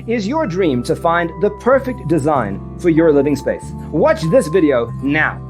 Is your dream to find the perfect design for your living space? Watch this video now.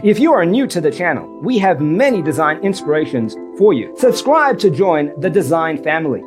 If you are new to the channel, we have many design inspirations for you. Subscribe to join the design family.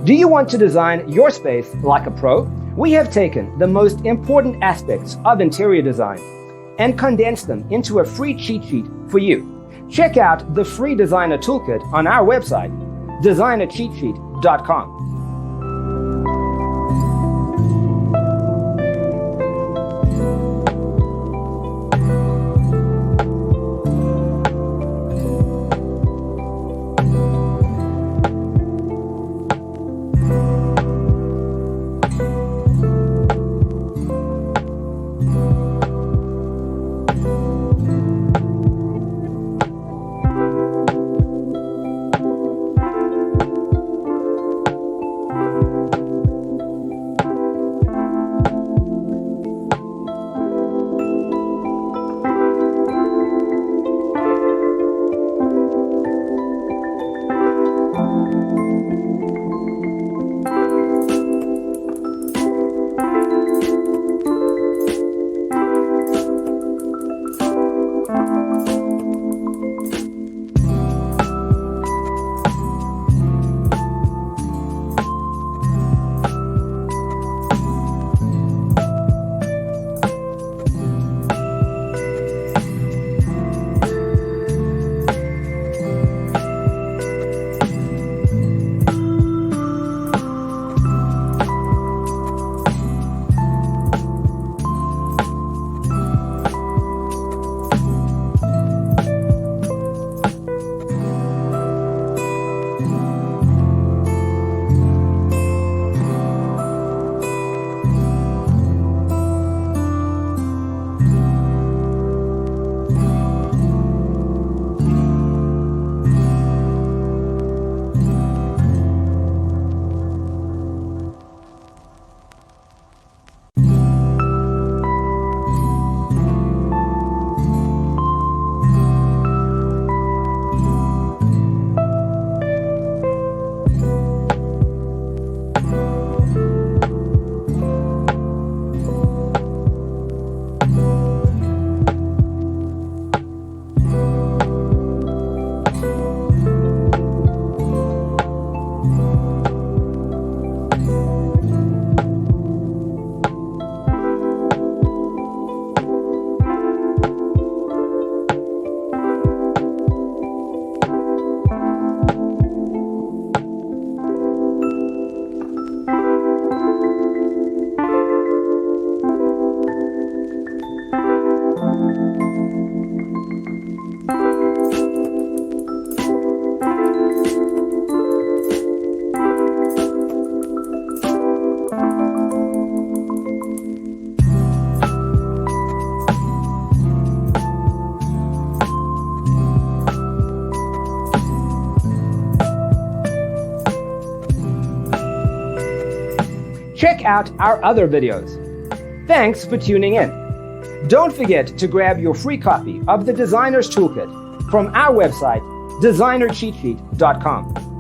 Do you want to design your space like a pro? We have taken the most important aspects of interior design and condensed them into a free cheat sheet for you. Check out the free designer toolkit on our website, designercheatsheet.com. Check out our other videos. Thanks for tuning in. Don't forget to grab your free copy of the Designer's Toolkit from our website, designercheatsheet.com.